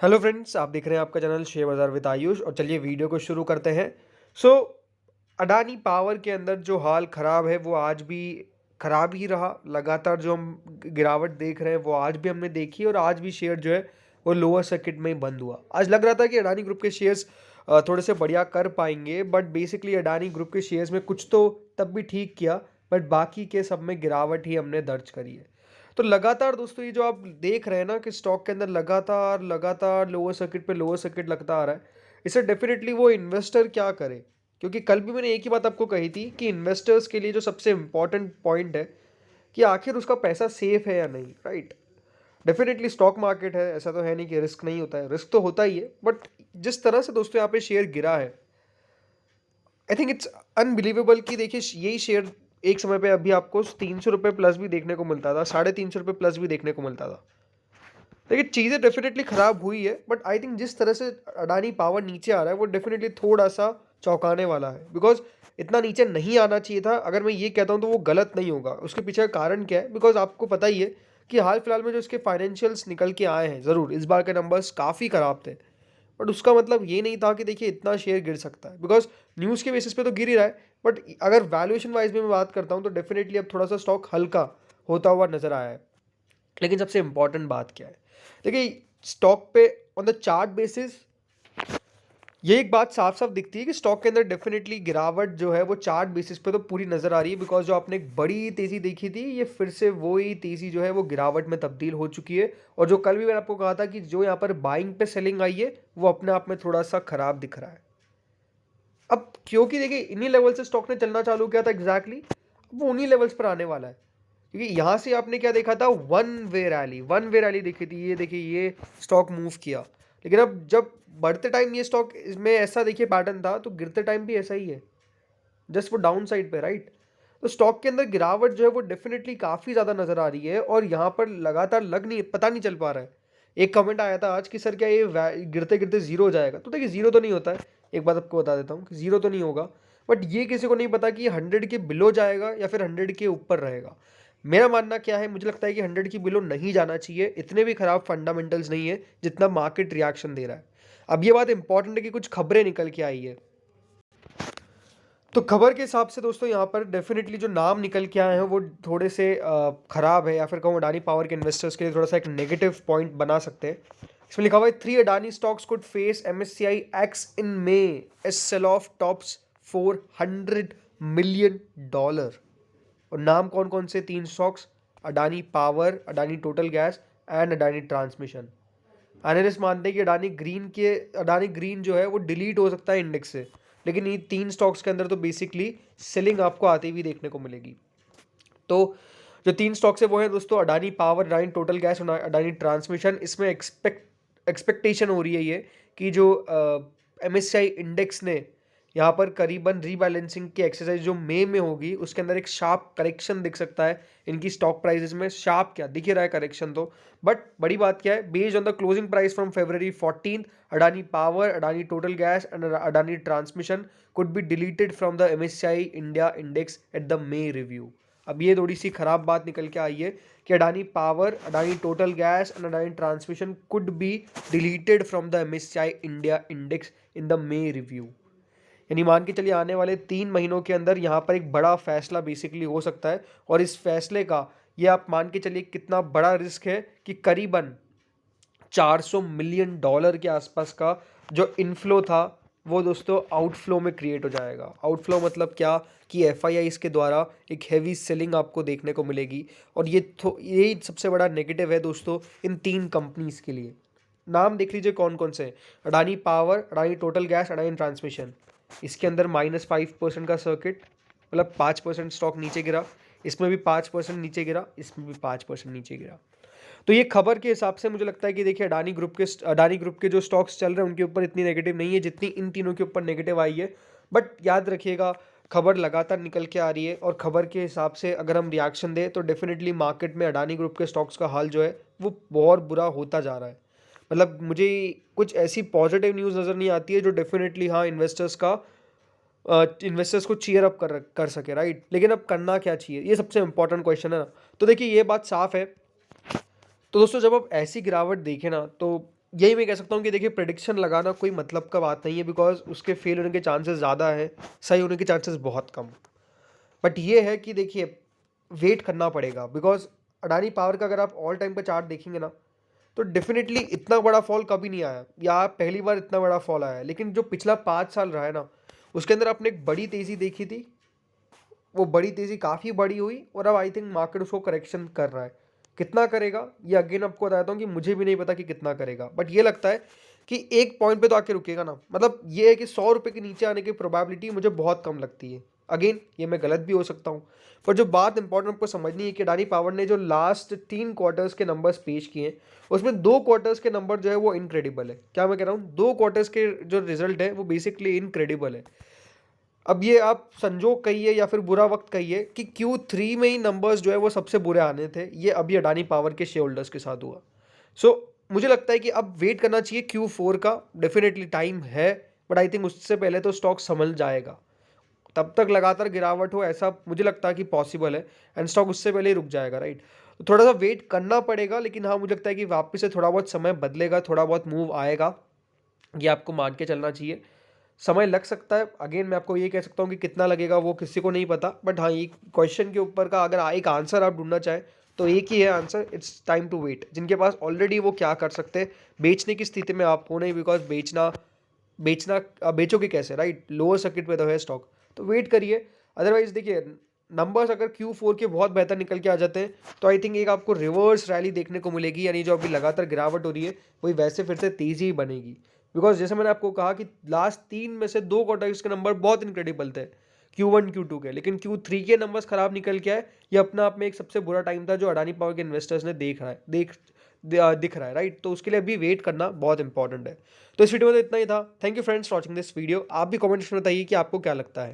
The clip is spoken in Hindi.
हेलो फ्रेंड्स, आप देख रहे हैं आपका चैनल शेयर बाजार विद आयुष। और चलिए वीडियो को शुरू करते हैं। सो अडानी पावर के अंदर जो हाल ख़राब है वो आज भी ख़राब ही रहा। लगातार जो हम गिरावट देख रहे हैं वो आज भी हमने देखी और आज भी शेयर जो है वो लोअर सर्किट में ही बंद हुआ। आज लग रहा था कि अडानी ग्रुप के शेयर्स थोड़े से बढ़िया कर पाएंगे, बट बेसिकली अडानी ग्रुप के शेयर्स में कुछ तो तब भी ठीक किया, बट बाकी के सब में गिरावट ही हमने दर्ज करी है। तो लगातार दोस्तों ये जो आप देख रहे हैं ना कि स्टॉक के अंदर लगातार लगातार लोअर सर्किट पे लोअर सर्किट लगता आ रहा है, इससे डेफिनेटली वो इन्वेस्टर क्या करे। क्योंकि कल भी मैंने एक ही बात आपको कही थी कि इन्वेस्टर्स के लिए जो सबसे इंपॉर्टेंट पॉइंट है कि आखिर उसका पैसा सेफ है या नहीं, राइट। डेफिनेटली स्टॉक मार्केट है, ऐसा तो है नहीं कि रिस्क नहीं होता है, रिस्क तो होता ही है, बट जिस तरह से दोस्तों यहाँ पे शेयर गिरा है, आई थिंक इट्स अनबिलीवेबल कि देखिए यही शेयर एक समय पे अभी आपको 300 रुपये प्लस भी देखने को मिलता था, 350 रुपये प्लस भी देखने को मिलता था। देखिए चीज़ें डेफिनेटली ख़राब हुई है, बट आई थिंक जिस तरह से अडानी पावर नीचे आ रहा है वो डेफिनेटली थोड़ा सा चौंकाने वाला है। बिकॉज इतना नीचे नहीं आना चाहिए था। अगर मैं ये कहता हूँ तो वो गलत नहीं होगा। उसके पीछे का कारण क्या है? बिकॉज आपको पता ही है कि हाल फिलहाल में जो इसके फाइनेंशियल्स निकल के आए हैं, ज़रूर इस बार के नंबर्स काफ़ी ख़राब थे, बट उसका मतलब ये नहीं था कि देखिए इतना शेयर गिर सकता है। बिकॉज न्यूज़ के बेसिस पे तो गिर ही रहा है, बट अगर वैल्यूएशन वाइज में मैं बात करता हूँ तो डेफिनेटली अब थोड़ा सा स्टॉक हल्का होता हुआ नजर आया है। लेकिन सबसे इंपॉर्टेंट बात क्या है, देखिए स्टॉक पे ऑन द चार्ट बेसिस ये एक बात साफ साफ दिखती है कि स्टॉक के अंदर डेफिनेटली गिरावट जो है वो चार्ट बेसिस पे तो पूरी नजर आ रही है। बिकॉज जो आपने एक बड़ी तेजी देखी थी, ये फिर से वही तेजी जो है वो गिरावट में तब्दील हो चुकी है। और जो कल भी मैंने आपको कहा था कि जो यहाँ पर बाइंग पे सेलिंग आई है वो अपने आप में थोड़ा सा खराब दिख रहा है। अब क्योंकि देखिए इन्हीं लेवल से स्टॉक ने चलना चालू किया था एग्जैक्टली, अब वो उन्हीं लेवल्स पर आने वाला है। क्योंकि यहाँ से आपने क्या देखा था, वन वे रैली देखी थी। ये देखिए ये स्टॉक मूव किया, लेकिन अब जब बढ़ते टाइम ये स्टॉक इसमें ऐसा देखिए पैटर्न था, तो गिरते टाइम भी ऐसा ही है, जस्ट वो डाउन साइड पे, राइट। तो स्टॉक के अंदर गिरावट जो है वो डेफिनेटली काफ़ी ज़्यादा नज़र आ रही है और यहाँ पर लगातार लग नहीं पता नहीं चल पा रहा है। एक कमेंट आया था आज कि सर क्या ये गिरते गिरते जीरो हो जाएगा? तो देखिए जीरो तो नहीं होता है। एक बात आपको बता देता हूँ कि जीरो तो नहीं होगा, बट ये किसी को नहीं पता कि ये 100 के बिलो जाएगा या फिर 100 के ऊपर रहेगा। मेरा मानना क्या है, मुझे लगता है कि 100 की बिलो नहीं जाना चाहिए। इतने भी खराब फंडामेंटल्स नहीं है जितना मार्केट रिएक्शन दे रहा है। अब ये बात इंपॉर्टेंट है कि कुछ खबरें निकल के आई है, तो खबर के हिसाब से दोस्तों यहाँ पर डेफिनेटली जो नाम निकल के आए हैं वो थोड़े से खराब है, या फिर कहूँ अडानी पावर के इन्वेस्टर्स के लिए थोड़ा सा एक नेगेटिव पॉइंट बना सकते हैं। इसमें लिखा हुआ है 3 Adani stocks could face MSCI ex in May as sell off tops $400 million. और नाम कौन कौन से 3 stocks? Adani Power, Adani Total Gas and Adani Transmission. Analyst मानते हैं कि अडानी ग्रीन जो है वो डिलीट हो सकता है इंडेक्स से, लेकिन ये 3 स्टॉक्स के अंदर तो बेसिकली सेलिंग आपको आती हुई देखने को मिलेगी। तो जो 3 स्टॉक्स है वो है दोस्तों Adani Power, Adani Total gas और अडानी ट्रांसमिशन। इसमें एक्सपेक्टेशन हो रही है ये कि जो MSCI इंडेक्स ने यहाँ पर करीबन रीबैलेंसिंग की एक्सरसाइज जो मई में होगी उसके अंदर एक शार्प करेक्शन दिख सकता है इनकी स्टॉक प्राइसेस में। शार्प क्या दिख ही रहा है, करेक्शन तो, बट बड़ी बात क्या है, based on the closing price from February 14, Adani Power, Adani Total Gas and Adani transmission could be deleted from the MSCI India index at the may review. अब ये थोड़ी सी खराब बात निकल के आई है कि Adani Power, Adani Total Gas and Adani transmission could be deleted from the MSCI India index in the may review. यानी मान के चलिए आने वाले 3 महीनों के अंदर यहाँ पर एक बड़ा फैसला बेसिकली हो सकता है। और इस फैसले का ये आप मान के चलिए कितना बड़ा रिस्क है कि करीबन $400 मिलियन के आसपास का जो इनफ्लो था वो दोस्तों आउटफ्लो में क्रिएट हो जाएगा। आउटफ्लो मतलब क्या कि FIIs के द्वारा एक हैवी सेलिंग आपको देखने को मिलेगी। और यही सबसे बड़ा नेगेटिव है दोस्तों इन 3 कंपनीज के लिए। नाम देख लीजिए कौन कौन से हैं। Adani Power, Adani Total gas, Adani transmission. इसके अंदर -5% का सर्किट, मतलब 5% स्टॉक नीचे गिरा। इसमें भी 5% नीचे गिरा, इसमें भी 5% नीचे गिरा। तो ये खबर के हिसाब से मुझे लगता है कि देखिए अडानी ग्रुप के जो स्टॉक्स चल रहे हैं उनके ऊपर इतनी नेगेटिव नहीं है जितनी इन तीनों के ऊपर नेगेटिव आई है। बट याद रखिएगा, खबर लगातार निकल के आ रही है और खबर के हिसाब से अगर हम रिएक्शन दें तो डेफिनेटली मार्केट में अडानी ग्रुप के स्टॉक्स का हाल जो है वो बहुत बुरा होता जा रहा है। मतलब मुझे कुछ ऐसी पॉजिटिव न्यूज़ नज़र नहीं आती है जो डेफिनेटली हाँ इन्वेस्टर्स को चीयर अप कर सके, राइट। लेकिन अब करना क्या चाहिए, ये सबसे इंपॉर्टेंट क्वेश्चन है ना। तो देखिए ये बात साफ है। तो दोस्तों जब आप ऐसी गिरावट देखें ना, तो यही मैं कह सकता हूँ कि देखिए प्रेडिक्शन लगाना कोई मतलब का बात नहीं है, बिकॉज़ उसके फेल होने के चांसेस ज़्यादा है, सही होने के चांसेस बहुत कम। बट ये है कि देखिए वेट करना पड़ेगा, बिकॉज़ अडानी पावर का अगर आप ऑल टाइम का चार्ट देखेंगे ना, तो डेफ़िनेटली इतना बड़ा फॉल कभी नहीं आया, या पहली बार इतना बड़ा फॉल आया है। लेकिन जो पिछला 5 साल रहा है ना, उसके अंदर आपने एक बड़ी तेज़ी देखी थी, वो बड़ी तेज़ी काफ़ी बड़ी हुई और अब आई थिंक मार्केट उसको करेक्शन कर रहा है। कितना करेगा ये अगेन आपको बताता हूँ कि मुझे भी नहीं पता कि कितना करेगा, बट ये लगता है कि एक पॉइंट पे तो आके रुकेगा ना। मतलब ये है कि 100 रुपये के नीचे आने की प्रोबेबिलिटी मुझे बहुत कम लगती है। अगेन ये मैं गलत भी हो सकता हूँ, पर जो बात इंपॉर्टेंट आपको समझनी है कि अडानी पावर ने जो लास्ट 3 क्वार्टर्स के नंबर्स पेश किए हैं, उसमें 2 क्वार्टर्स के नंबर जो है वो इनक्रेडिबल है। क्या मैं कह रहा हूँ? 2 क्वार्टर्स के जो रिजल्ट है वो बेसिकली इनक्रेडिबल है। अब ये आप संजोग कहिए या फिर बुरा वक्त कहिए कि Q3 में ही नंबर्स जो है वो सबसे बुरे आने थे, ये अभी अडानी पावर के शेयर होल्डर्स के साथ हुआ। सो मुझे लगता है कि अब वेट करना चाहिए Q4 का, डेफिनेटली टाइम है, बट आई थिंक उससे पहले तो स्टॉक संभल जाएगा। तब तक लगातार गिरावट हो ऐसा मुझे लगता है कि पॉसिबल है, एंड स्टॉक उससे पहले ही रुक जाएगा, राइट? तो थोड़ा सा वेट करना पड़ेगा, लेकिन हाँ मुझे लगता है कि वापस से थोड़ा बहुत समय बदलेगा, थोड़ा बहुत मूव आएगा, ये आपको मान के चलना चाहिए। समय लग सकता है, अगेन मैं आपको ये कह सकता हूँ कि कितना लगेगा वो किसी को नहीं पता, बट हाँ, ये क्वेश्चन के ऊपर का अगर एक आंसर आप ढूंढना चाहें तो एक ही है answer, it's time to wait. जिनके पास ऑलरेडी वो क्या कर सकते हैं, बेचने की स्थिति में आप हो नहीं, बिकॉज बेचना बेचना आप बेचोगे कैसे, राइट? लोअर सर्किट पे तो है स्टॉक, तो वेट करिए। अदरवाइज देखिए नंबर्स अगर Q4 के बहुत बेहतर निकल के आ जाते हैं तो आई थिंक एक आपको रिवर्स रैली देखने को मिलेगी, यानी जो अभी लगातार गिरावट हो रही है वही वैसे फिर से तेज़ी ही बनेगी। बिकॉज जैसे मैंने आपको कहा कि लास्ट 3 में से 2 क्वार्टर्स के नंबर बहुत इनक्रेडिबल थे, Q1 Q2 के, लेकिन Q3 के नंबर्स खराब निकल के आए। ये अपना आप में एक सबसे बुरा टाइम था जो अडानी पावर के इन्वेस्टर्स ने दिख रहा है, राइट? तो उसके लिए अभी वेट करना बहुत इंपॉर्टेंट है। तो इस वीडियो में तो इतना ही था। Thank you friends for watching this video. आप भी कमेंट में बताइए कि आपको क्या लगता है।